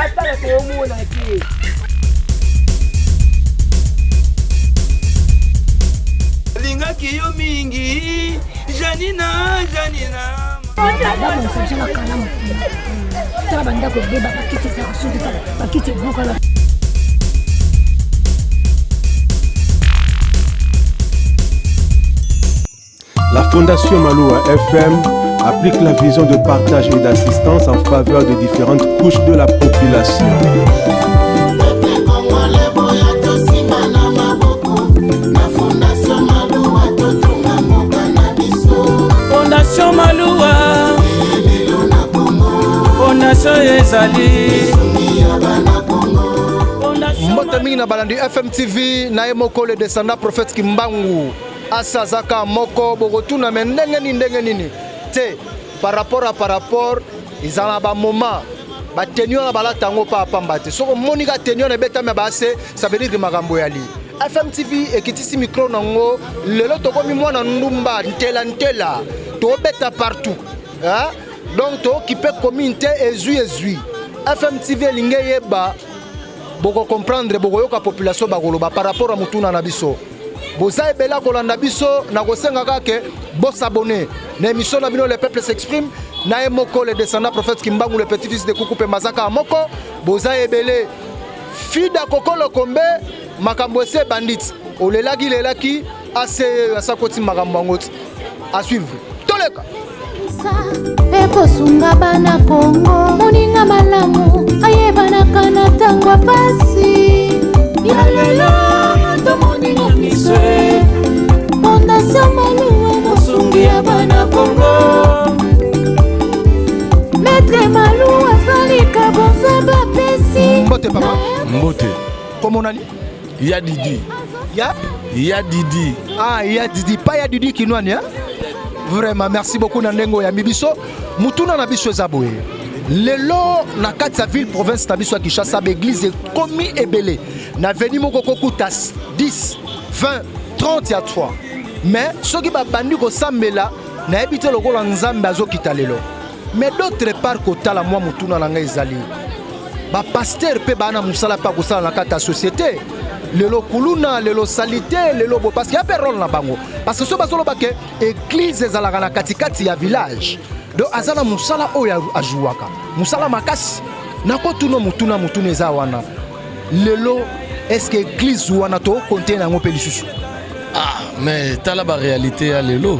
Atala komona ki. Linga kiyo mingi. Janina. Dama nsajala kalamu. Tala banda ko beba bakiti sa kusudi bakiti buka la. La Fondation Maloua FM applique la vision de partage et d'assistance en faveur de différentes couches de la population. Fondation Maloua, Fondation Ezali. Mbote na balandi FM TV na emoko le descendant prophète Kimbangu. Asazaka moko bogotuna ndenge nini te par rapport ils ont ba moment ba tenio na balata ngo pa pambate soko monika tenio na beta me base ça veut dire que makambo yali FM TV ekitisi micro nango lelo tokomi mwana ndumba ntela to beta partout hein donc to qui peut communauté ezui FM TV linge yeba boko comprendre boko yoka population bagoloba par rapport à mutuna na biso. Boza ebela kolanda biso na kosenga kake bo s'abonner na émission na bino le peuple s'exprime na emoko le descendant prophète Kimbangu le petit fils de Kukupe Mazaka moko boza ebele fida kokolo kombe makambo ese bandit olelaki ase asakoti makambo ngoti à suivre toleka Eko sunga bana Kongo moninga malamu ayebana kana tangwa pasi yalelo tomoninga miswe Fondation Maloua mosungi ya bana Kongo Maître Maloua salika bonzaba pesi Mbote papa Mbote comment on a dit Ya Didi ah ya Didi pas ya Didi kinwani hein. Vraiment merci beaucoup na ndengo ya mibiso mutuna na biso ezaboye lelo na kati ya ville province na biso ya Kinshasa l'église komi ebele na veni moko kokuta 10 20 30 ya 3 mais soki babandi kosambela na ebite lokola nzambe azokita lelo mais d'autre part kotala mwa mutuna na ngai ezali ba pasteur pe bana musala pa kosala na kati ya société lelo kuluna lelo salité lelo bo parce qu'il y a pas rôle na bango parce que so bazolo ba ke église ezalaka na katikati ya village do azana musala oyo ajuwaka musala makasi nakotuna mutuna eza wana lelo est-ce que église wana to konte na ngope lisusu Ah mais tala ba réalité ya lelo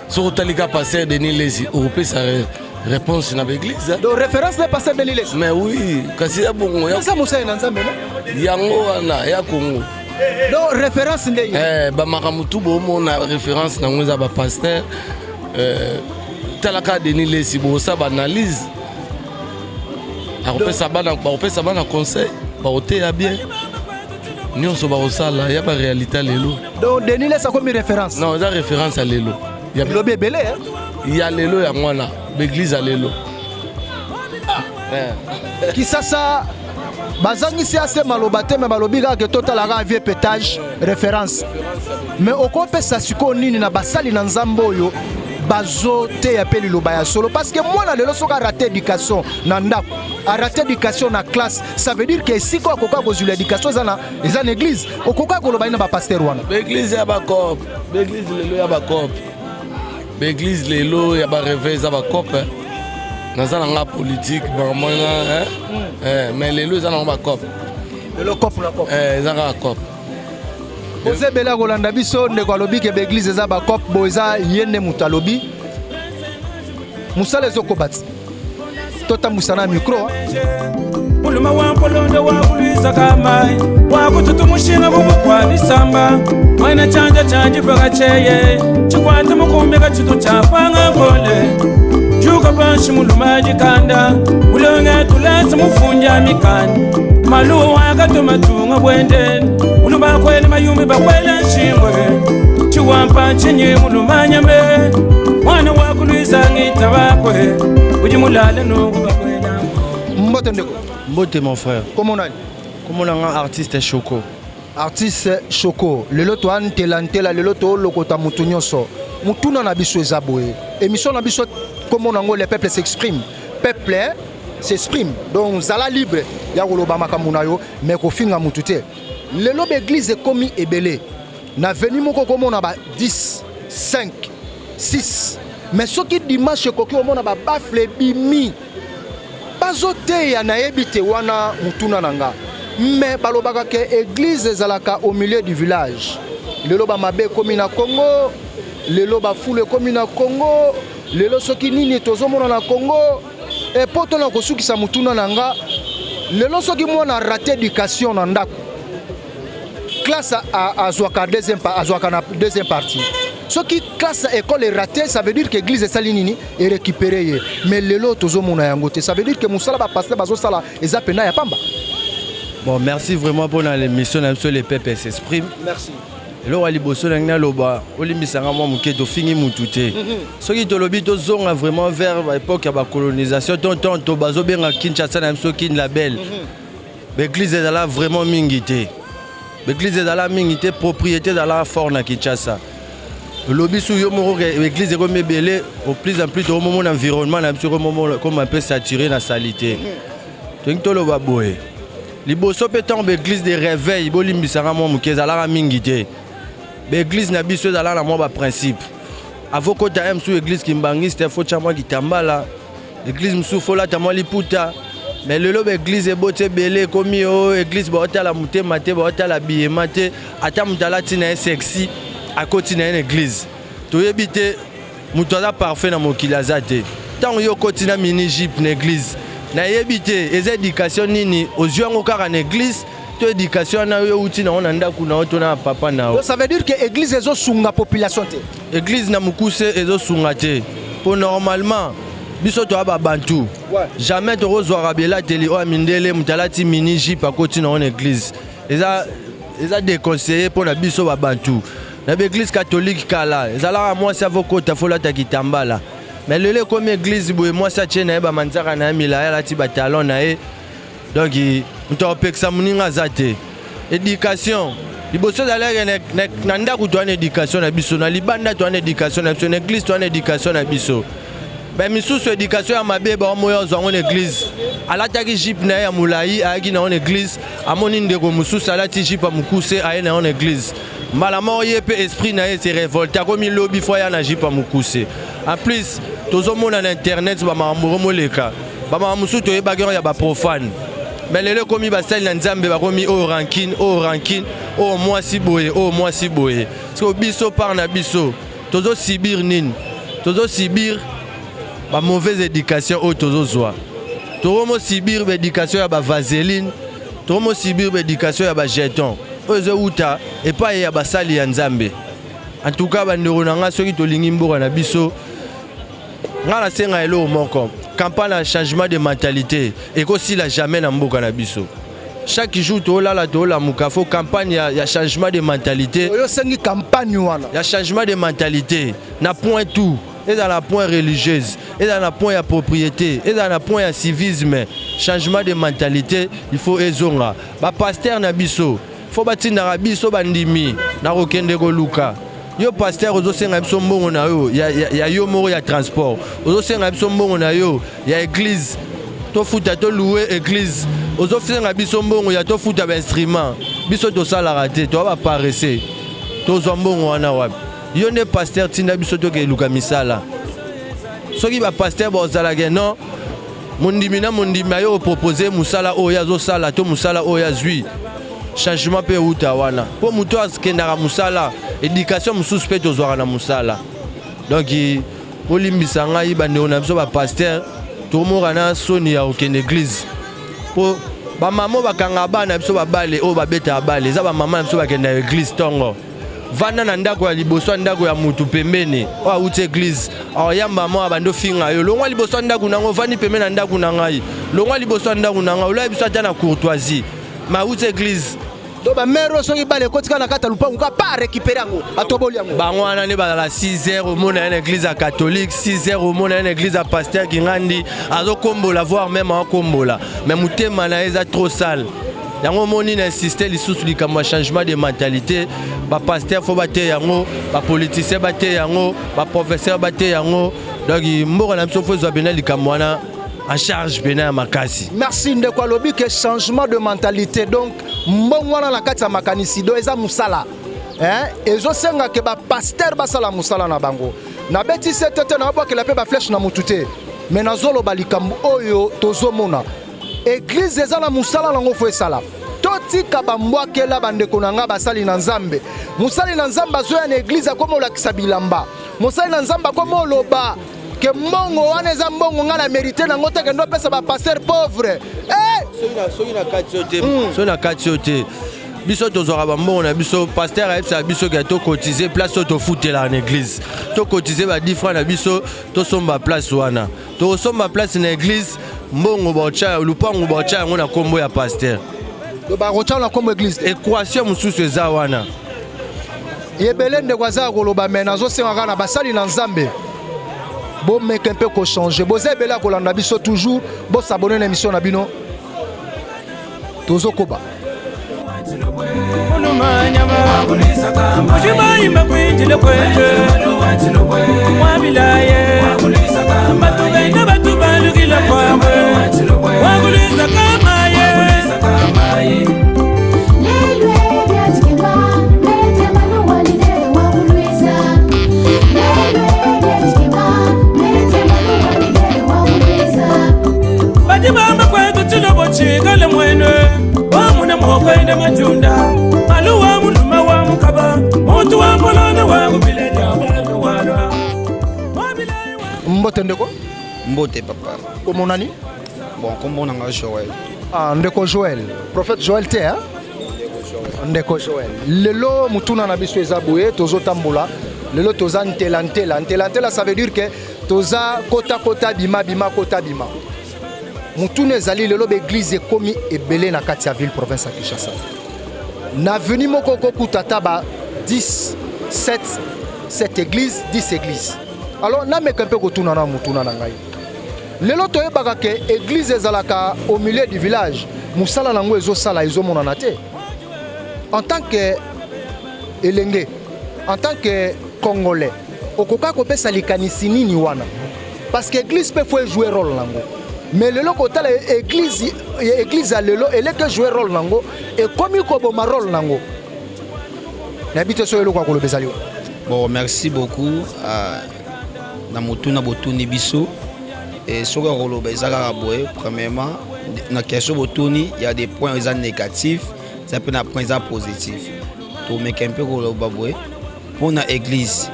so talika passer Denis Lezi européen sa réponse na l'église do référence le pasteur Denis Lezi mais oui kasi ya bongo ya ça musa na nzambe yango wana ya Congo donc référence ndenge ba makamutu bo mona référence na ngoza ba pasteur talaka Denis Lesi bo sa ba analyse apesa bana conseil ba oté ya bien nyonso ba osala ya ba réalité lelo donc Denis Lesi a comme référence non za référence à lelo ya lo bebele ya lelo ya mwana l'église à lelo kisasa bazangisi ase maloba te me balobi kaka totalaka vie pétage référence mais okopesa siko nini na basali na nzambe oyo bazo te ya pe liloba ya solo parce que mwana lelo soka raté éducation na ndako a raté éducation na classe ça veut dire que siko akoka kozula éducation eza na église okoka koloba ina ba pasteur wana l'église ya ba cop l'église lelo ya ba cop l'église lelo ya ba réveil za ba cop naza nga politique bamona mais lelo eza na ba cop lelo cop na cop eza ka cop Ose bela kolanda biso ndeko alobi ke l'église eza ba cop bo eza yende mutalobi musala ezokobati totambusa micro uluma wampolondo wakuliza kamai wakututumushinga kumukwanisamba mwana chanja pakacheye chikwata mukumbe kachitu chapanga ngole juga panshi mulumaji kanda ulonga tulasa mufunja mikani Maloua akatomatunga bwendeni uluba kwele mayumi bakwele nshingwe chiwampa chinyi mulumanyambe mwana wakuliza ngita bakwe ujimulale nuku bakwela Mbote ndeko Mbote mon frère comment on a comment on a artiste Choco artiste Choco lelo to antela lelo to lokota mutu nyonso mutuna na biso ezaboye émission na biso comment on le peuple s'exprime peuple s'exprime. Donc zala libre ya koloba makambo na yo mais ko finga mutu te. Lelo l'église komi ebele. Na veni moko komona ba 10, 5, 6. Mais ce qui dimanche koki omona ba bafle bimi. Bazote ya nayebi te wana mutuna nanga. Mais balobaka ke église zalaka au milieu du village. Lelo ba mabe komi na Congo, lelo ba foule komi na Congo, lelo soki nini tozomona na Congo et poto na kosukisa mutuna nanga. Lelo soki mwana raté éducation na ndako. Classe à Zouaka deuxième partie. Ce qui classe école est raté, ça veut dire que l'église est salinini et récupérée. Mais le lot ça veut dire que Moussala va passer bazo sala et zapena ya pamba. Bon, merci vraiment pour l'émission sur les peuples s'expriment. Merci. Alors ali boso na loba olimisanga mo muketo fingi mutute. Ce qui tolobi to zonga vraiment vers l'époque ya ba colonisation tonton to bazo benga Kinshasa na mso kin label. L'église est là vraiment mingité. L'église est là mingité propriété dans la fort na Kinshasa. Lobby sous l'église est remébélée au plus en plus de moment environnement comme un peu saturé dans salité. Donc tout le baboé. Liboso peut tomber l'église de réveil, bolimbisanga mo mukeza la mingité. L'église na biso dans la moi principe. Avoko ta m sous l'église kimbangiste faut chama kitambala. L'église msufo la tamwa liputa. Mais le lobe église est boté belé comme yo église ba hota la muté maté ba hota la billet maté ata mutala tina sexy. À côté d'une église. Tu évites mutoza parfait dans mokili azate. Tant yo kotina mini jeep l'église. Na éviter les éducation nini aux yeux encore en église, to éducation na yo uti na onanda kuna otona papa na. Ça veut dire que église ezo sunga population te. Église na mukuse ezo sunga te. Pour normalement biso to aba bantu. Jamais to rozwa rabela teli o amindele mutalati mini jeep à côté na église. Eza déconseillé pour na biso ba bantu. L'église catholique kala ezala moi ça voko ta fola ta kitambala mais le comme église boye moi ça tient na ba manzaka na milaya la ti batalon na e donc on peksa muninga zate éducation liboso dala na ndako to na éducation na biso na libanda to na éducation na biso na église to na éducation na biso ben misusu éducation ya mabe ba moyo zongo église alata ki jeep na ya mulai aki na église amoni ndeko mususu alati jeep amukuse aye na église Malamor yé esprit na se révolte comme il lobby foya na jipa mukuse. En plus, tous les monde en internet ba mamuro moleka. Ba mamusu to yeba ya ba profane. Mais les komi ba sel na nzambe ba komi o ranking, o moi si boye. Parce que biso par na biso, tozo sibir nin. Tozo sibir ba mauvaise éducation o tozo zoa. Tozo sibir ba éducation ya ba vaseline, tozo sibir ba éducation ya ba jeton. Et pas ya basali ya nzambe. En tout cas bandeko nanga soki tolingi mboka na biso ngala senga elo moko campagne de changement de mentalité et aussi la jamais na mboka na biso. Chaque jour to la mukafo campagne ya changement de mentalité. Yo sengi campagne wana. Ya changement de mentalité na point tout. Et dans la point religieuse, et dans la point ya propriété, et dans la point ya civisme, changement de mentalité, il faut ezonga. Ba pasteur na biso faut bâtir na biso bandimi na kokende ko luka yo pasteur ozo senga biso mbongo na yo ya yo moro ya transport ozo senga biso mbongo na yo ya église to futa to louer église ozo senga biso mbongo ya to futa ba instrument biso to sala raté to ba paresser to zo mbongo wana wapi yo ne pasteur tinda biso to ke luka misala soki ba pasteur bo zala ke non mondimi yo proposer musala o ya zo sala to musala o ya zui changement pe uta wana pour muto askendaka musala éducation mususu pe tozwaka na musala donc olimbisa ngai bandeko na biso ba pasteur tomoka na soni ya okende église po bamama bakanga bana biso babale oyo babeta bale eza bamama na biso bakenda église ntongo vanda na ndako ya liboso ya ndako ya mutu pembeni oyo awuti église aoyamba mwa bando finga yo longwa liboso ya ndako nango ovandi pembeni na ndako na ngai longwa liboso ya ndako na ngai oloya biso ata na courtoisie ma awuti église to ba mero soki bale kotika na kata lupangu ka pa récupérer yango atoboli yango bango wana ne bala 6h au monde na église catholique 6h au monde na église à pasteur Kingandi azo kombola voire même en kombola mais mutema na eza trop sale yango moni na insister lisusu likamwa changement de mentalité ba pasteur faut bater yango ba politicien bater yango ba professeur bater yango donc mboka na biso faut zo bena likamwana en charge pena ya makasi. Merci ndeko alobi que changement de mentalité donc mbongo wana na kati ya makanisi do eza musala. Ezo senga ke ba pasteur basala musala na bango. Na beti setete na bwa ke la pe ba flèche na mutute. Mais nazolo balikambu oyo tozomona. Église eza na musala nango fo esala. Totika bambwakela bandeko na nga basali na nzambe. Musali na nzambe azoya na église akoma olakisa bilamba. Musali na nzambe akoma oloba que mbongo wana eza mbongo nga na mérité nango te ke ndo pesa ba pasteur pauvre. Soki na kati yote. Biso tozora ba mbongo na biso pasteur aipsa biso ke to cotiser place to foutela en église. To cotiser ba 10 francs na biso to somba place wana. To somba place na église mbongo ba cha lupango ba cha ngona kombo ya pasteur. Do ba rocha na kombo église. Équation mususu eza wana. Yebele ndeko za koloba mena zo senga na basali na nzambe. Bon mec un peu ko changer. Bo zebela ko landa biso toujours bo s'abonner na émission na bino. Tozo koba. Mbote ndeko? Mbote papa. Comment on a dit? Bon, comment on a Joël? Ah, ndeko Joël. Prophète Joël te hein? Ndeko Joël. Lelo mutuna na biso ezaboué tozo tambola. Lelo toza ntelantela. Ntelantela ça veut dire que toza kota bima kota bima. Mutuna ezali lelo l'église ekomi ebele na kati ya ville province ya Kinshasa. Na venu moko kokutata ba 10 7 églises, 10 églises. Alors na meka mpe kotuna na mutuna na ngai. Lelo toyebaka ke église ezalaka au milieu du village. Musala nango ezosala ezomonana te. En tant que elenge, en tant que congolais, okoka kopesa likanisi nini wana? Parce que église peut jouer rôle nango. Mais lelo kotala église a lelo elle que jouer rôle nango et comme ko boma rôle nango. N'habite so lelo kwa kolobesa lio. Bon, merci beaucoup na motuna botuni biso et soka kolobesa ka boye premièrement na question botuni il y a des points négatifs, ça peut na points positifs. To meka un peu koloba boye pour na église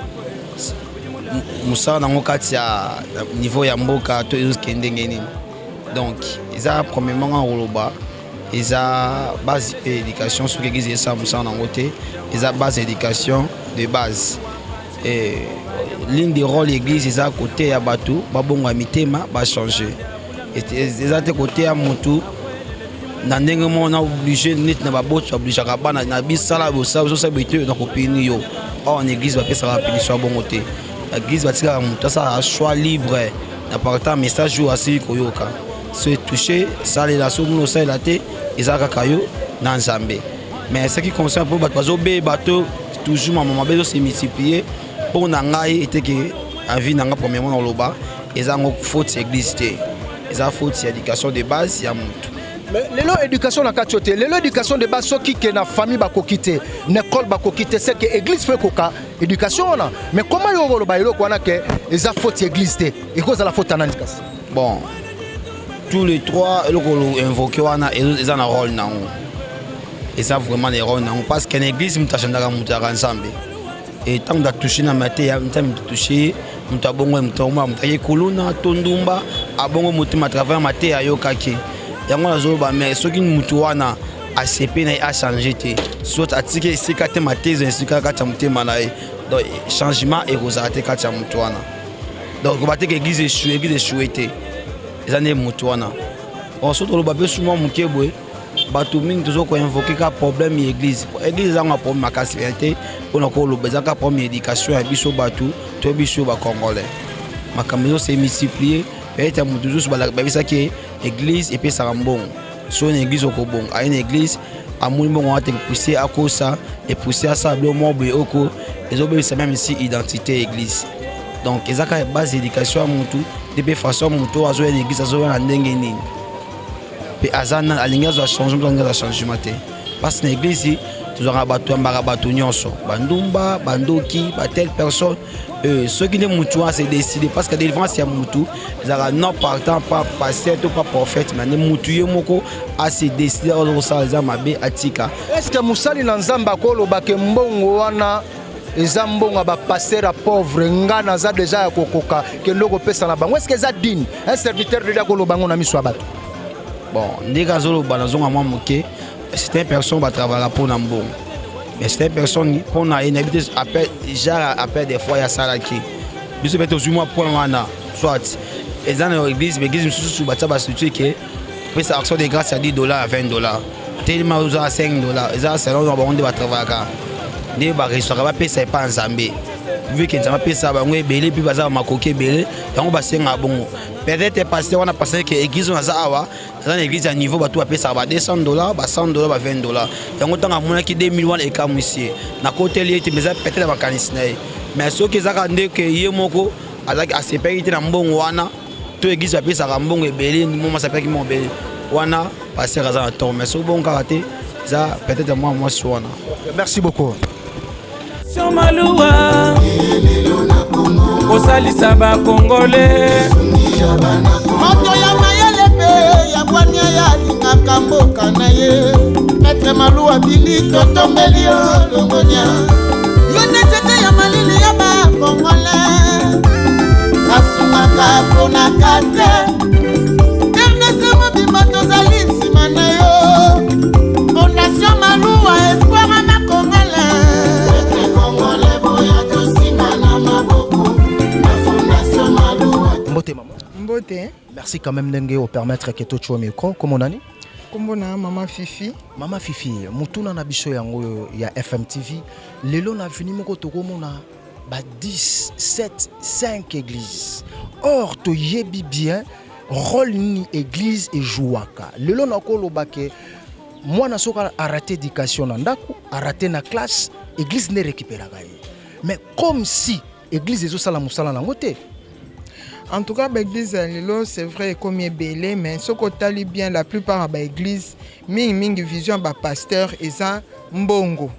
musa na ngokati ya niveau ya mboka to ezokende ngeni. Donc, ils ont premièrement en Roloba, ils ont base d'éducation sur l'église de Samoussa en Angoté, ils ont base d'éducation de base. Et l'une des rôles de l'église, ils ont à côté à Batou, Babonga Mitema, va changer. Ils ont à côté à Montou, on a obligé de mettre na botte, obligé à rabana, na bisala, ça, ça, donc au pays New. Or, en église, va faire ça rapide sur bon côté. L'église va tirer à Montou, ça a choix libre, n'apportant un message ou assez koyoka. Se toucher, ça les lasso nous ça la tête, ils ont caillou dans Zambé. Mais ce qui concerne pour bateau toujours maman bezo se multiplier pour nangai était que en vie nanga premièrement dans loba, ils ont faute église té. Ils ont faute éducation de base ya mutu. Mais l'élo éducation na katioté, l'élo éducation de base soki que na famille ba kokité, l'école ba kokité, c'est que église fait koka éducation on a. Mais comment yo loba elo kwana que ils ont faute église té et cause la faute en éducation. Bon, tous les trois, ils ont invoqué ils ont un rôle. Ils ont vraiment un rôle. Parce qu'en église, ils ont ensemble. Et tant que touché dans ma tête, ils ont touché, ils ont touché, Kuluna, Tondumba, Abongo Mutima travers ma tête à Yokaki. Et moi, mais ce qui nous a ACP n'a changé. Soit à tirer, c'est quand ma thèse, c'est quand tu as donc, changement et vous avez quand tu as donc, vous avez l'église échouée. Les années mutuana. Ensuite, on va bien souvent monter boy. Bateau mine toujours qu'on invoque qu'un problème l'église. L'église a un problème à cassité. On a encore le besoin d'un problème d'éducation à biso bateau, tout biso ba congolais. Ma camion s'est multiplié. Et t'as toujours sur la base qui église et puis ça rembon. Sur une église au Kobong, à une église à mon bon on a été poussé à cause ça et poussé à ça le mot oko. Les autres c'est même ici identité église. Donc ils ont une base d'éducation à mon tout. depuis façon moto azoya l'église azoya na ndenge nini pe azana alinga zo changement alinga zo changement te parce que na église tozanga bato yambaka bato nyonso bandumba bandoki ba telle personne ceux qui ne mutu a se décider parce que délivrance ya mutu ezaka non partant pas pasteur ou pas prophète mais ne mutu ye moko a se décider au ça za mabe atika est-ce que musali na nzamba koloba ke mbongo wana eza mbongo ba pasteur pauvre ngana za déjà ya kokoka ke ndoko pesa na bango est-ce que za digne un serviteur de la koloba ngo na miso bato bon ndika zolo banazonga mwa moke c'est une personne qui travaille pour Nambon. Mais c'est une personne qui appelle des fois à Salaki. Je suis peut-être moi pour Mana. Soit, et dans l'église, l'église, je suis que ça action de grâce à $10 à $20. Tellement aux à $5. Et ça, c'est là où on va travailler. Les restaurants, on va payer pas en Zambie. Vu que ça paye ça, on va payer, puis on va macoquer, on va payer un bon. Peut-être parce qu'on a passé que l'église dans l'église à niveau bato va payer ça va $200, $100, $20. Et on a mon qui 2 millions et comme ici. Na côté lié tu mais peut-être la vacances mais ceux qui zakande que yemoko azaki asepeki na mbongo wana to église va payer ça mbongo ebele moment ça paye qui mon belé wana passer à temps mais so bon karaté ça peut-être moi soana. Merci beaucoup. Sur Maloua osalisa ba congolais moto ya mayele pe ya bwania ya lingaka mboka na ye Maître Maloua bili totombeli yo longonia yo netete ya malili ya ba congolais asungaka pona kate ernese mobimba tozali nsima na yo Fondation Maloua espoir na congolais Maître congolais boya tosima na maboko na Fondation Maloua Mbote maman. Mbote. Merci quand même d'engue au permettre que tu sois micro. Comment on a dit? Comment on a Maman Fifi? Maman Fifi, mutuna na biso yango ya FMTV. Lelo na vini moko tokomona ba 10, 7, 5 églises. Or to yebi bien rôle ni église et jouaka. Lelo na koloba ke mwana soka a raté éducation na ndako, a raté na classe, église ne récupéra gaye. Mais comme si église ezo sala musala na ngote. En tout cas, l'église, c'est vrai, comme il est belé, mais ce qu'on tali bien, la plupart de l'église, ming vision ba pasteur et ça mbongo.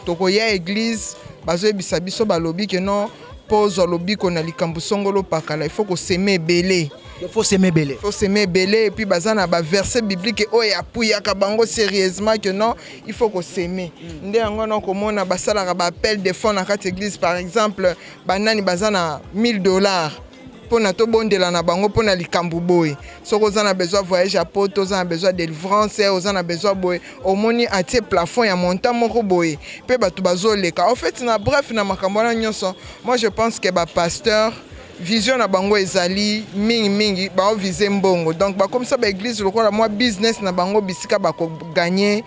Toko ya église, bazo bisabiso ba lobby que non pose lobby qu'on a likambu songolo pakala, il faut qu'on s'aime belé. Il faut s'aimer belé. Il faut s'aimer belé et puis bazana ba verset biblique oh ya puya ka bango sérieusement que non, il faut qu'on s'aime. Ndé ngona ko mona basala ba appel de fonds na quatre église par exemple, banani bazana $1000. Pour notre bon de la bango pour na likambu boy so ko zana besoin voyage à poto zana besoin de délivrance ozana besoin boy au moni atie plafond ya montant moko boy pe batu bazoleka en fait na bref na makambo na nyonso moi je pense que ba pasteur vision na bango ezali mingi ba viser mbongo donc ba comme ça ba église lokola moi business na bango bisika ba ko gagner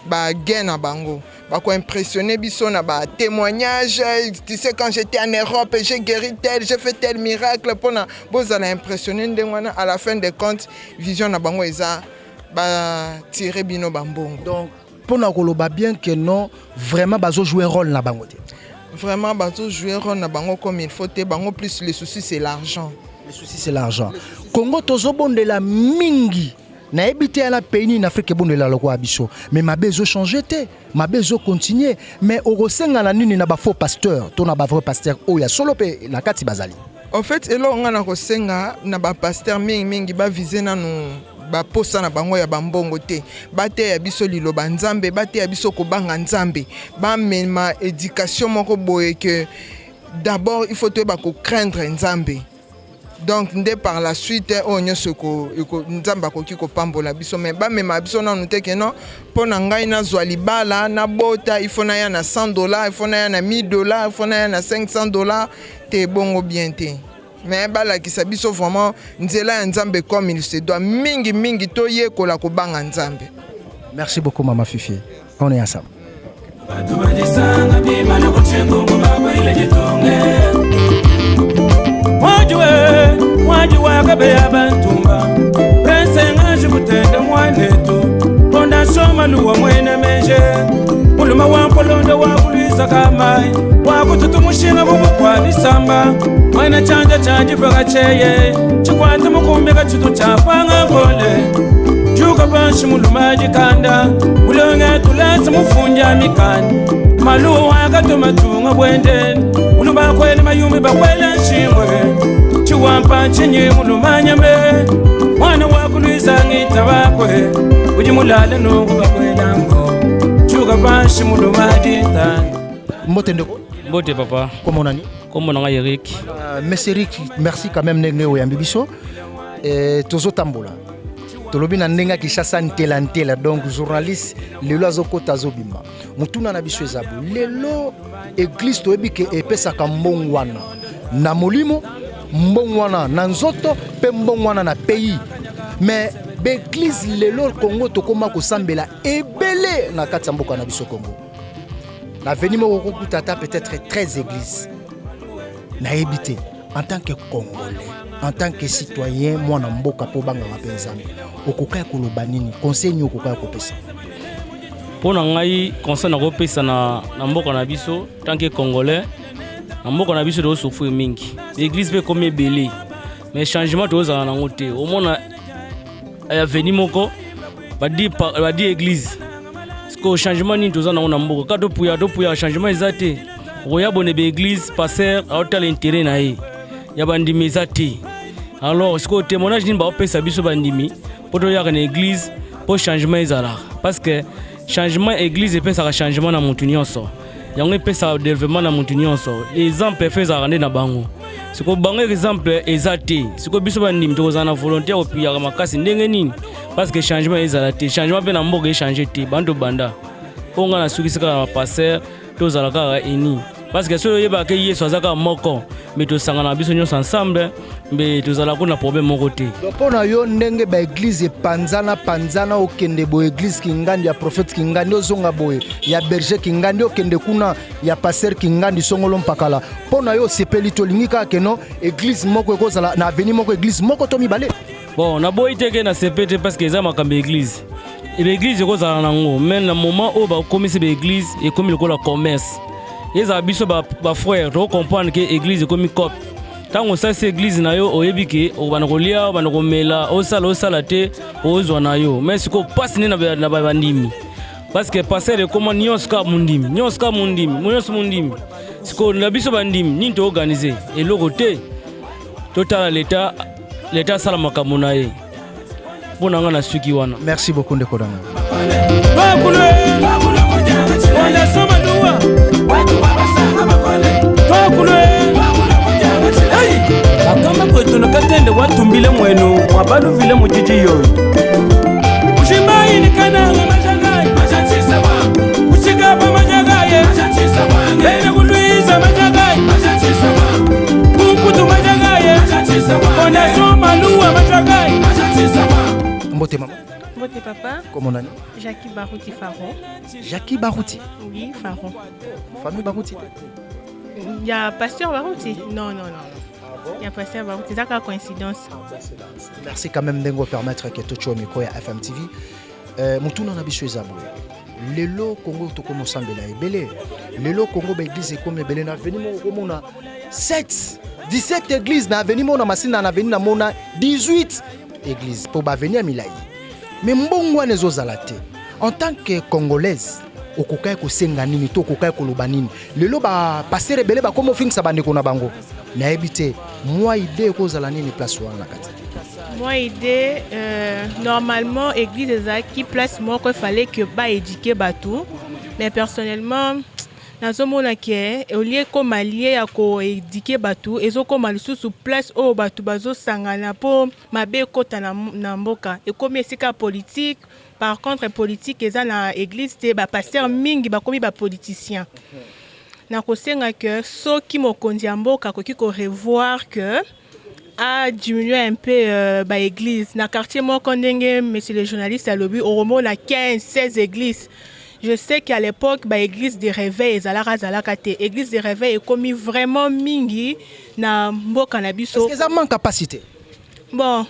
ba gain na bango ba ko impressionner biso na ba témoignage tu sais quand j'étais en Europe j'ai guéri tel j'ai fait tel miracle pour na bozala impressionner ndengwana à la fin des comptes vision na bango eza ba tirer bino bambongo donc pour na koloba bien que non vraiment bazo jouer rôle na bango vraiment bazo jouer rôle na bango comme il faut te bango plus le souci c'est l'argent Congo tozo bondela mingi na habité à la pays en Afrique bon de la loko abiso mais ma bezo changer té ma bezo continuer mais au rosenga na nini na ba faux pasteur to na ba vrai pasteur o ya solo pe na kati bazali en fait elo nga na rosenga na ba pasteur mingi ba viser na no ba posa na bango ya bambongo te ba te ya biso liloba nzambe ba te ya biso ko banga nzambe ba mema éducation moko boye que d'abord il faut te ba ko craindre nzambe. Donc dès par la suite on nyonso ko nzamba ko kiko pambola biso mais ba mema biso na note que non pona ngai na zwa libala na bota il faut na ya na $100 il faut na ya na $1000 il faut na ya na $500 te bongo bien te mais bala ki sabiso vraiment nzela nzambe comme il se doit mingi to ye ko la ko banga nzambe. Merci beaucoup Maman Fifi, on est ensemble. Mwajiwa kabe ya bantumba Prense ngaji kutenda mwanetu Fondation Maloua mwene menje Muluma wampolondo wakuliza kamai Wakututu mushinga bubukwa nisamba mwana chanja chanji paka cheye chikwata mukumbi kachitu chapanga ngole chuka panshi mulumaji kanda ulonga tulasi mufunja mikani maluwa akatoma tunga bwendeni uluba kwele mayumi bakwele nshimwe chiwampa chinyi mulumanyambe mwana wakuluiza ngita bakwe ujimulale nungu bakwela ngo chuka panshi mulumaji tani. Mbote ndeko. Mbote papa. Comment on a dit? Comment on a Eric? Monsieur Eric, merci quand même nenge oyambi biso. Tozo tambola. Tolobi na ndenga kishasa ntela donc journaliste lelo azokota azobima. Mutuna na biso ezabu. Lelo église toyebi ke epesaka mbongwana. Na molimo mbongwana na nzoto pe mbongwana na pays. Mais l'église lelo Congo tokoma kosambela ebele na kati ya mboka na biso Congo. Na veni mo kokutata peut-être 13 églises. Na habité en tant que Congolais, en tant que citoyen, moi na mboka po banga mapenzami. Okoka koloba nini? Conseil okoka kopesa. Pona ngai conseil na kopesa na mboka na biso tant que Congolais, na mboka na biso do souffrir mingi. L'église peut comme belé. Mais changement to za na ngote. Au mona ya veni moko ba di église. Ko changement ni toza na mboka ka dopuya changement ezate oya bonne be église passer a hotel intérêt na ye ya bandimi ezate alors ce témoignage ni ba pesa biso bandimi poto ya na église pour changement ezala parce que changement église pesa ka changement na mutu nyonso yango pesa développement na mutu nyonso exemple feza rande na bango siko bango exemple ezate siko biso bandimi toza na volonté ya kopiya makasi ndenge nini parce que changement ezala te changement pe na mboka changer te bando banda ponga na sukisika na passer tozala kaka eni parce que solo yeba ke Yesu azaka moko mais tosangana biso nyonso ensemble mais tozala ko na problème moko te. Pona yo ndenge ba église panzana okende bo église kingandi ya prophète kingandi ozonga boye ya berger kingandi okende kuna ya pasteur kingandi songolo mpakala pona yo sepeli tolingika keno église moko ekozala na avenir moko église moko to mibale. Bon, na boy teke na sepete parce que eza makambe église. Et l'église ekozala nango, mais na moment où ba komisi be église et comme le la commerce. Eza biso ba frère, to comprendre que église comme cop. Tango ça c'est église na yo oyebi ke o bana kolia, bana komela, o sala te, o zwa na yo. Mais siko passe ni na bandimi. Parce que passer de comment nyoska mundimi, mundimi. Siko na biso bandimi ni to organiser et le côté total l'état salamaka monaye bonanga na suki wana. Merci beaucoup ndeko danga. Akama kwetu nakatende watumbile mwenu mwabalu vile mujiji yoyo ushimbai nikana majagai majatisa wa ushigaba majagaye majatisa wa ndene kuluiza majagaye majatisa wa kukutu majagaye majatisa wa ona soma luwa majagaye majatisa wa. Mbote maman. Mbote papa. Comment on a dit? Jackie Barouti Faron. Jackie Barouti. Oui, Faron. Famille Barouti. Il y a pasteur Barouti. Non. Il y a pasteur Barouti. C'est une coïncidence. Merci quand même de permettre que tout le monde à FM TV. Moutouna na biso ezabo. Lelo Congo to comme sambela ebele. Lelo Congo ba église comme ebele na veni mo komona 17 églises na veni mo na masina na veni na mona 18 églises pour ba venir milai. Mais mbongo nezo zalate. En tant que congolaise okokai ko senga nini to okokai ko loba nini. Lelo ba passer ebele ba comme fingsa bandeko na bango. Na ebité moi idée ko zala nini place wana kati. Moi idée normalement église ezaki place moko fallait que ba éduquer batou mais personnellement nazomona ke au lieu comme allié ya ko éduquer batou ezokoma lisusu place o batou bazo sangana po mabe kota na mboka et comme esika politique par contre politique eza na église te ba pasteur mingi ba komi ba politicien na kosenga que soki mokonzi ya mboka koki ko revoir que a diminué un peu ba église na quartier moko ndenge monsieur le journaliste a lobi au romo na 15-16 églises. Je sais qu'à l'époque ba église de réveil zalaka te église de réveil est commis vraiment mingi na mboka na biso. Est-ce que ça manque capacité? Bon,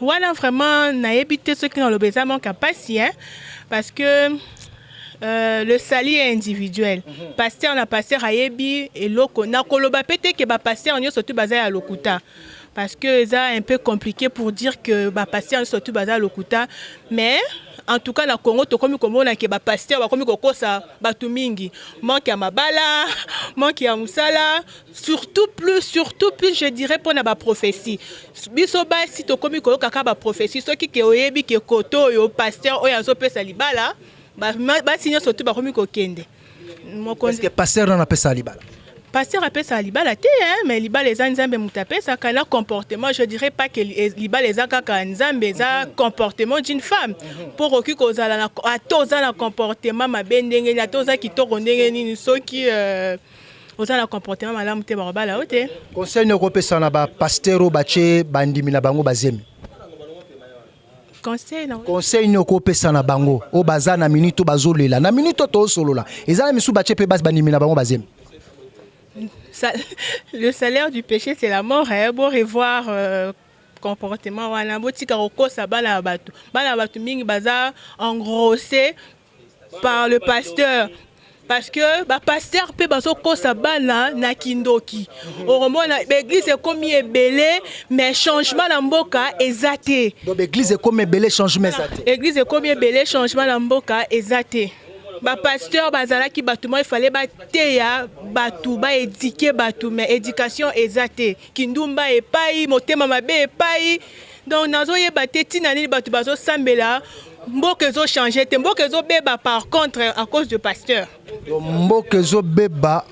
voilà vraiment na éviter ceux qui ont le besoin manque capacité parce que le sali est individuel. Pasteur na pasteur ayebi eloko na koloba pete ke ba pasteur nyo surtout baza ya lokuta. Parce que c'est un peu compliqué pour dire que ba pasteur surtout baza ya lokuta, mais en tout cas na Congo to komi komona ke ba pasteur ba komi kokosa batu mingi. Manque ya mabala, manque ya musala, surtout plus je dirais pour na ba prophétie. Biso ba si to komi ko kaka ba prophétie so ki ke oyebi ke koto yo pasteur oyo azo pesa libala. Basinya surtout bakomi kokende. Est-ce que pasteur n'en a pas ça libala? Pasteur appelle ça libala te mais libala les nzambe mutape ça kana comportement, je dirais pas que libala les kaka nzambe za comportement d'une femme. Pour oki kozala na atoza na comportement mabendenge na toza kitoko ndenge nini soki ozala comportement malamu te barobala ote. Conseil ne kopesa na ba pasteur bache bandimi na bango bazemi. Conseil no kopesa na bango o baza na minute bazolela na minute to solola ezala misu bache pe bas bandimi na bango bazemi. Le salaire du péché c'est la mort, bon revoir comportement wana botika kokosa bana batu mingi baza engrossé par le pasteur. Parce que ba pasteur pe bazo kosa bana na kindoki. Oromona l'église est comme ebelé mais changement na mboka ezate. Donc l'église est comme ebelé changement ezate. L'église est comme ebelé changement na mboka ezate. Ba pasteur bazala ki batu il fallait ba teya batu ba éduquer batu mais éducation ezate. Kindumba epai motema mabe epai. Donc nazo yeba te tina ni batu bazo sambela. Mbokezo changé, Mbokezo beba par contre à cause du pasteur. Mbokezo beba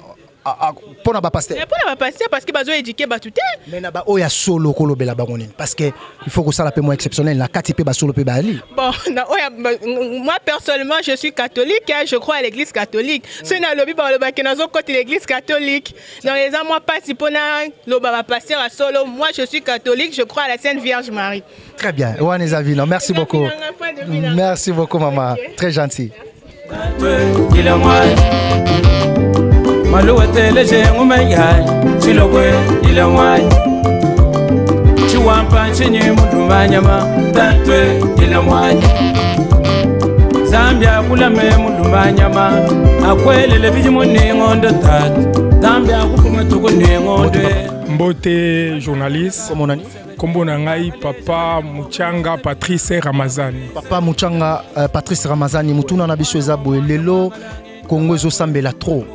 pour na ba pasteur. Pour na ba pasteur parce que bazo éduquer batute. Mais na ba oya solo kolobela bangonine parce que il faut que ça la peu moins exceptionnel la kati pe ba solo pe ba ali. Bon, moi personnellement je suis catholique, je crois à l'église catholique. C'est na lobby ba le ba kenazo côté l'église catholique. Dans les ans moi pas si pona lo ba pasteur à solo, moi je suis catholique, je crois à la Sainte Vierge Marie. Très bien. Oane Zavino, merci beaucoup. Merci beaucoup maman, très gentil. Maluwete leje ngumeyai chilogwe ilamwai chiwampa chinyi mudumanyama tatwe ilamwai Zambia kulame mudumanyama akwelele bijimu ningondo tatu Zambia kukume tuku ningondo Mbote journaliste Kombo na ngai Papa Muchanga Patrice Ramazani. Papa Muchanga Patrice Ramazani mutuna na biso eza boye lelo Congo ezo sambela trop.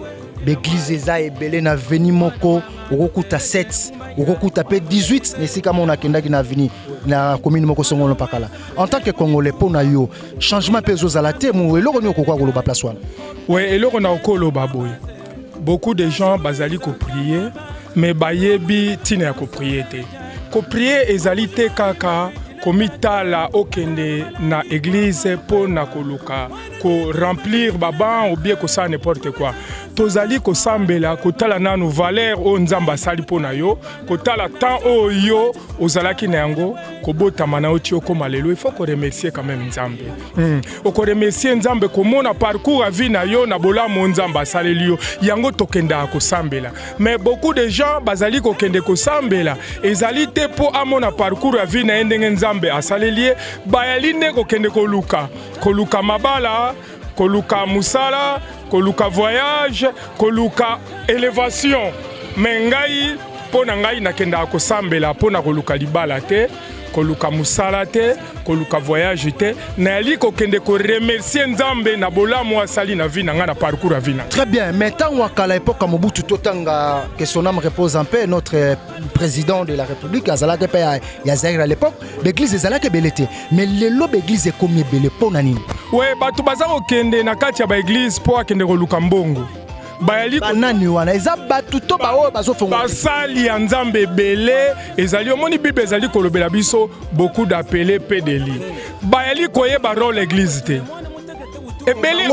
L'église eza ebele na veni moko okokuta 7 okokuta pe 18 nesika mona kendaki na vini na commune moko songolo pakala. En tant que congolais pona yo changement pe zozala te mu eloko ni okokwa koloba place wana. Ouais, eloko na okoloba boye. Beaucoup de gens bazali ko prier mais bayebi tina ya ko prier te. Ko prier ezali te kaka komitala okende na église pour na koluka ko remplir baban ou bien ko ça n'importe quoi. Tozali ko sambela ko tala nanu valeur o nzamba sali pona yo ko tala temps o yo ozalaki na yango ko botama na oti okoma lelo il faut ko remercier quand même nzambe. Ko remercier nzambe ko mona parcours a vie na yo na bolamo nzamba saleli yo yango tokenda ko sambela. Mais beaucoup de gens bazali ko kende ko sambela ezali te po amona parcours a vie na ndenge nzambe asaleli bayali nde ko kende ko luka mabala koluka musala, koluka voyage, koluka élévation. Mais ngai pona ngai nakenda ko sambela pona koluka libala te, koluka musala te, koluka voyage te, nali ko kende ko remercier nzambe na bolamu asali na vie na nga na parcours a vie na. Très bien, maintenant wakala époque Mobutu Totanga que son âme repose en paix, notre président de la République azalaka pe ya Zaire à l'époque, l'église ezalaka belete. Mais lelo l'église est comme belé pona nini? Ouais, batu baza ko kende na kati ya ba église po akende ko luka mbongo. Bayali banani wana eza batu to ba o bazo fongo. Basali ya nzambe belé ezali omoni Bible ezali kolobela biso beaucoup d'appelés pédéli. Bayali koyeba rôle l'église te. Ebele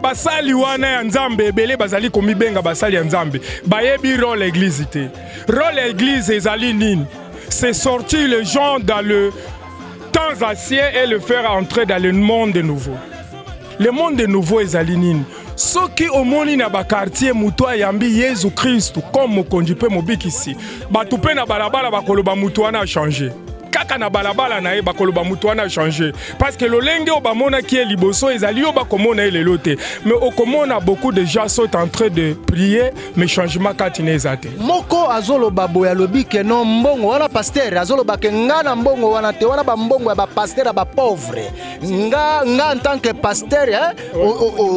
basali wana ya nzambe ebele bazali komibenga basali ya nzambe bayebi rôle l'église te. Rôle l'église ezali nini? C'est sortir les gens dans le temps ancien et le faire entrer dans le monde nouveau. Le monde nouveau ezali nini? Soki omoni na ba quartier muto ayambi Yesu Christ comme mokonzi pe mobikisi batu pe na balabala bakoloba muto wana a changé. kaka na balabala na ye bakoloba mutu wana changer parce que lolenge o bamona qui est liboso ezali o bakomona elelo te mais okomona beaucoup de gens sont en train de prier mais changement kati na ezate moko azoloba boya lobi ke non mbongo wana pasteur azoloba ke nga na mbongo wana te wana ba mbongo ya ba pasteur ba pauvre nga en tant que pasteur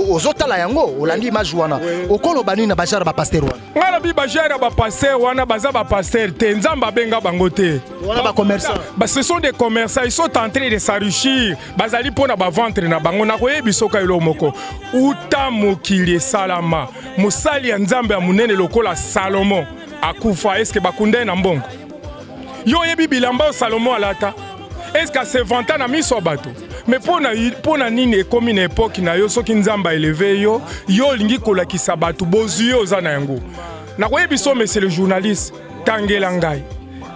ozotala yango olandi image wana okoloba nini na bajara ba pasteur wana ngala bi bajara ba pasteur wana baza ba pasteur te nzamba benga bango te wana ba commerçants ce sont des commerçants ils sont en train de s'enrichir bazali pona ba ventre na bango na koyebi soka ilo moko uta mokili salama musali ya nzambe ya munene lokola Salomon akufa est-ce que bakunde na mbongo yo yebi bilamba Salomon alata est-ce que c'est vanta na miso bato mais pona nini ekomi na époque na yo soki nzamba élevé yo lingi kolakisa bato bozwi yo oza na yango na koyebi so monsieur le journaliste tangela ngai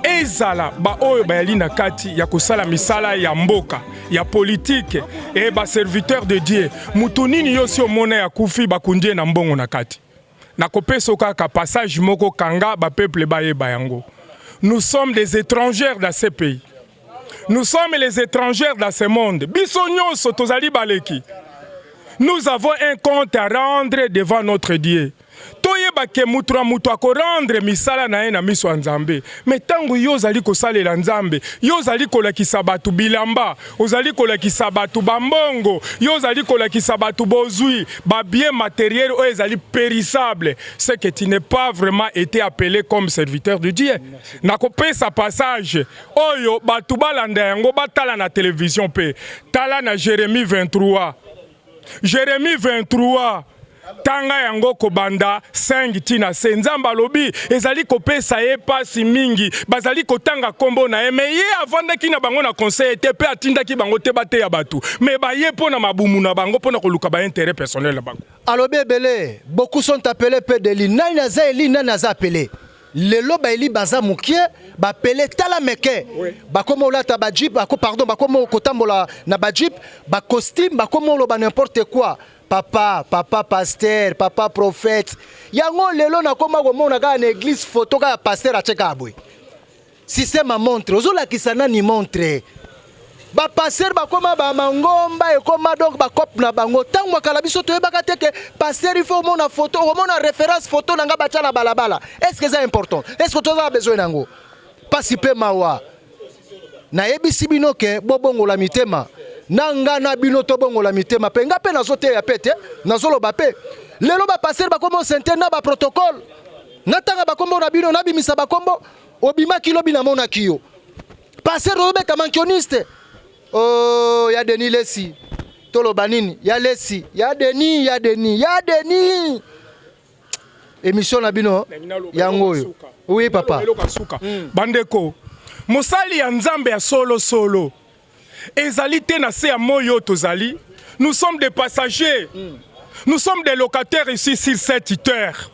ezala ba oyo bayali na kati ya kosala misala ya mboka ya politique et ba serviteur de Dieu mutu nini yo si omona ya kufi bakundie na mbongo na kati na kopesa kaka passage moko kanga ba peuple bayeba yango nous sommes des étrangers dans ce pays. Nous sommes les étrangers dans ce monde. Bisognos sotozali baleki. Nous avons un compte à rendre devant notre Dieu. Toyeba ke mutura mutu ako rendre misala na ye na miso ya Nzambe. Mais tango yo zali kosalela Nzambe, yo zali kolakisa batu bilamba, ozali kolakisa batu bambongo, yo zali kolakisa batu bozui, ba bien matériel o ezali périssable. C'est que tu n'es pas vraiment été appelé comme serviteur de Dieu. Na kopesa passage oyo batu balanda yango batala na télévision pe. Tala na Jérémie 23. Jérémie 23. Tanga yango kobanda 5 tina senzamba lobi ezali kopesa ye pasi mingi bazali kotanga kombo na ye mais ye avandaki na bango na conseil te pe atindaki bango te bate ya batu mais ba ye pona mabumu na bango pona koluka ba intérêt personnel na bango alobi ebele beaucoup sont appelés pe de nani naza eli nani naza appelé lelo ba eli baza mukie ba pele tala meke ba komo olata ba jeep ba pardon ba komo kotambola na ba jeep ba costume ba komo lo ba n'importe quoi. Papa pasteur, papa prophète. Yango lelo na koma komona ka na église photo ka pasteur acheka abwe. Si c'est ma montre, ozola kisana ni montre. Ba pasteur ba koma ba mangomba e koma donc ba cop na bango. Tango kala biso to yebaka te ke pasteur il faut mona photo, mona référence photo nanga bacha na balabala. Est-ce que c'est important? Est-ce que tu as besoin nango? Pas si peu mawa. Na yebisi bino ke bobongo la mitema. Nanga na bino to bongo la mitema pe nga pe nazote ya pete nazolo ba pe lelo ba passer ba komo sente na ba protocole natanga ba kombo na bino na bimisa ba kombo obima kilo bina mona kiyo passer robe kamansioniste oh ya Denis Lesi tolo banini ya Lesi ya Denis émission na bino yango oui papa bandeko mosali ya Nzambe ya solo ezalité na se ya moyo tozali nous sommes des passagers nous sommes des locataires ici sur cette terre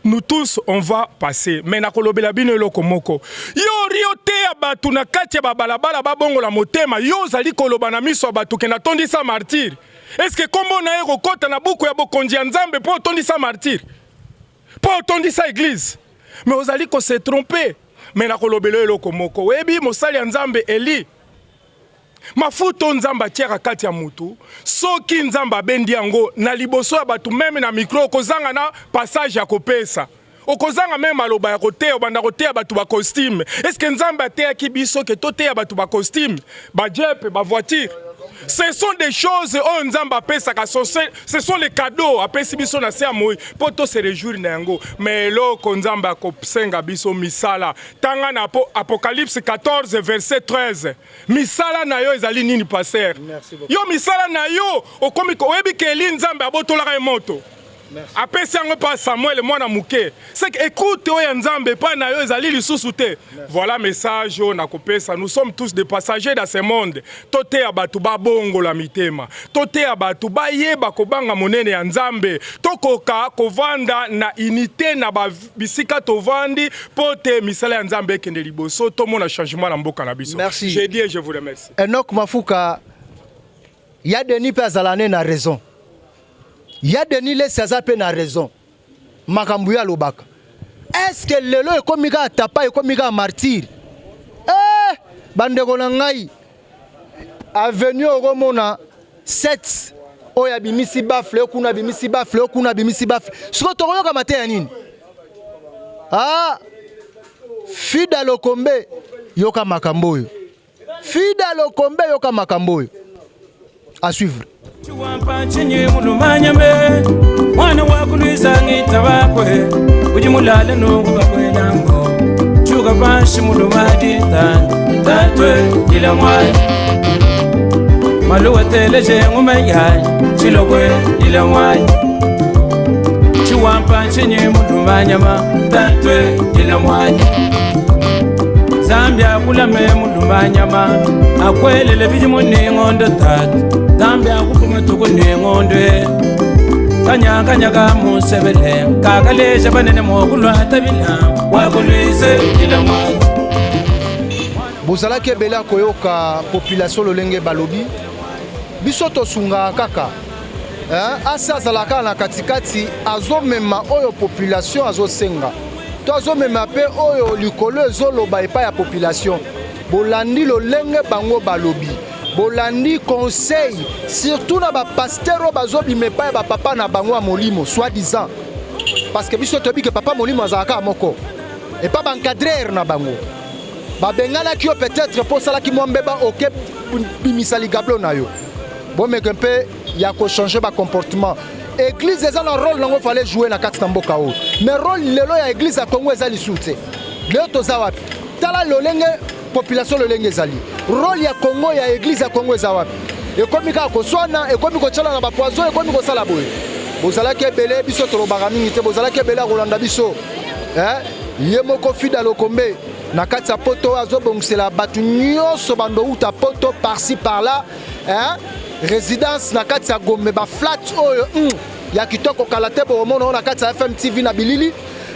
nous tous on va passer mais na kolobela bino eloko moko yo riote ya batu na kati ya babalabala babongola motema yo zali koloba na miso ya batu ke na tondisa martyr est-ce que kombo na ye kokota na buku ya bokonzi ya Nzambe po tondisa martyr po tondisa église mais ozali ko se tromper mais na kolobela eloko moko webi mosali ya Nzambe Eli mafuto Nzamba tiaka kati ya mutu soki Nzamba bendi yango na liboso ya batu meme na micro kozanga na passage ya kopesa okozanga meme maloba ya koteya banda koteya batu ba costume est-ce que Nzamba ateyaki biso ke toteya batu ba costume ba jeep ba voiture ce sont des choses oh Nzamba pesaka ce sont les cadeaux apesi biso na se amoyi poto se réjouir na yango mais loko Nzamba ko senga biso misala tanga na Apocalypse 14 verset 13 misala na yo ezali nini passer yo misala na yo okomi ko webi ke Eli Nzamba abotolaka moto apesi yango pa Samuel mwana muke c'est que écoute oya Nzambe pa na yo ezali lisusu te voilà message na kopesa nous sommes tous des passagers dans ce monde tote ya batu babongo la mitema tote ya batu bayeba kobanga monene ya Nzambe tokoka kovanda na unité na ba bisika tovandi pote misala ya Nzambe kende liboso to mona changement na mboka na biso merci j'ai dit et je vous remercie Enoch Mafuka ya Denis pe azalane na raison. Il y a Denis Lesi azape na raison. Makambu ya lobaka. Est-ce que lelo ekomika tapa ekomika martyr? bandeko na ngai avenue okomona 7 oya bimisi bafle kuna bimisi bafle kuna bimisi bafle siko tokoyoka mate ya nini Fida Lokombe yoka makamboyo Fida Lokombe yoka makamboyo à suivre mwana wakulwiza ngita bakwe ujimulale nukuba kwenango chuka bashi mulumadi tatwe ila mwai maluwa teleje ngumeyai chilokwe ila mwai chiwampa chenye mulumanyama tatwe ila mwai Zambia kulame mulumanyama akwelele bijimuningondo tatu Zambia kupuma tuku ningondo Kanyaka musebele kakaleja banene mokulwa tabila wakulwise ila mwai bozalaki ebele koyoka population lolenge balobi biso tosunga kaka asa azalaka na katikati azomema oyo population azosenga to azomema mpe oyo likolo ezoloba epai ya population bolandi lolenge bango balobi bolandi conseil surtout na ba pasteur bazobima epai ba papa na bango ya molimo soi-disant parce que biso toyebi ke papa molimo azalaka moko et pas bancadreur na bango babenganaki yo peut-être mpo osalaki mwa mbeba oke bimisa ligablo na yo bomeke mpe ya kochange bacomportement église eza na rôle nango fallait jouer na kati na mboka oyo mais rôle lelo ya église ya Congo eza lisu te lelo toza wapi tala lolenge population lolenge ezali rôle ya Congo ya église ya Congo eza wapi ekomi kaka koswana ekomi kotyala na bapoison ekomi kosala boye bozalaki ebele biso tolobaka mingi te bozalaki ebele akolanda biso ye moko Fida Lokombe na kati ya poto azobongisela bato nyonso bandouta poto par-ci par-là résidence na kati ya Gombe ba flat oyo ya kitoko kala te bomona na kati ya FM TV na bilili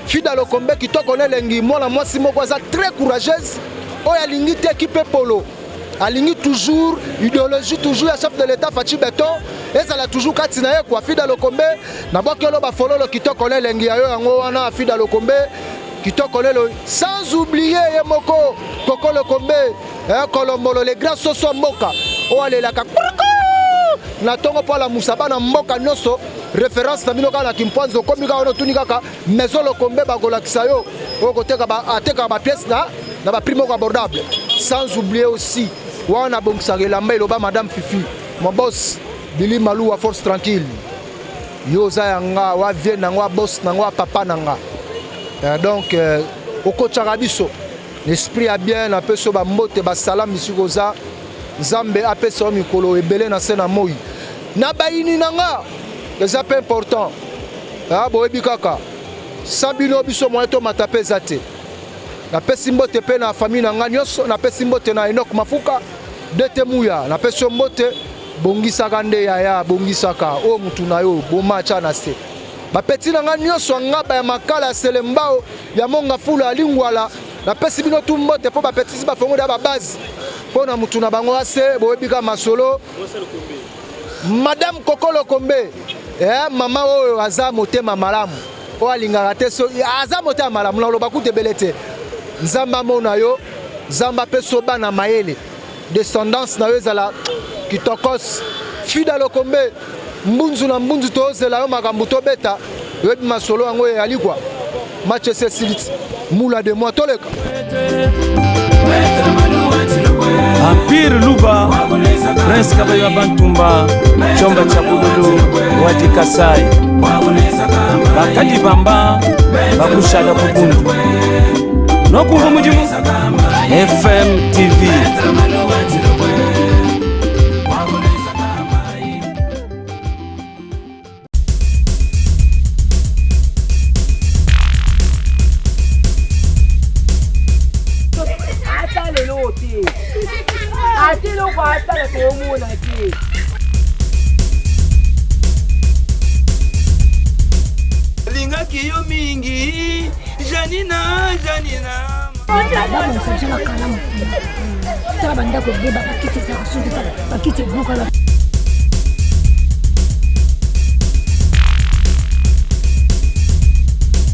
Fida Lokombe kitoko nelengi mwana mwasi moko aza très courageuse oyo alingi te équipe polo alingi toujours idéologie toujours ya chef de l'état Fachi Beton ezala toujours kati na ye kwa Fida Lokombe na bokelo ba fololo kitoko nelengi ayo yango wana Fida Lokombe kitoko lelo sans oublier ye moko Koko Lokombe Kolombolo les grands soso mboka o alelaka na tongo po la musaba na mboka nyonso référence na bino kala kimpanzo komi ka ono tuni kaka Maison Lokombe bakolakisa yo okoteka ba ateka ba pièce na ba prix moko abordable sans oublier aussi wana bongsagela mbelo ba madame Fifi mon boss Billy Malou wa force tranquille yo za yanga wa vie na ngwa boss na ngwa papa nanga donc okochaka biso l'esprit a bien na peso ba mbote ba salam misikoza Nzambe apesa mikolo ebele na sena moi na bayini nanga c'est pas important boyebi kaka sabino biso moyo to matape zate na pesi mbote pe na famille nanga nyonso na pesi mbote na Enoch Mafuka dete muya na pesi mbote bongisaka nde ya bongisaka o mutu na yo bomacha na se bapeti nanga nyonso ngaba ya makala selembao ya monga fula alingwala na pesi bino tu mbote po bapetisi bafongo da ba base pona mutu na bango ase boyebika masolo Madame Koko Lokombe mama oyo aza motema malamu o alingaka te so aza motema malamu na loba kute belete nzamba mona yo nzamba peso bana mayele descendance na yo ezala kitokos Fida Lokombe mbunzu na mbunzu tozela yo makambo tobeta yoyebi masolo yango eyali kwa match esilit mula de moi toleka Empire Luba Prince Kabaya Bantumba Chomba Chapululu Wadi Kasai Bakadi Bamba Bakushada Kukundu Nokuva Mujimu FM TV lingaki yo mingi Janina Tala bandako beba bakiti za kusundi bakiti buka la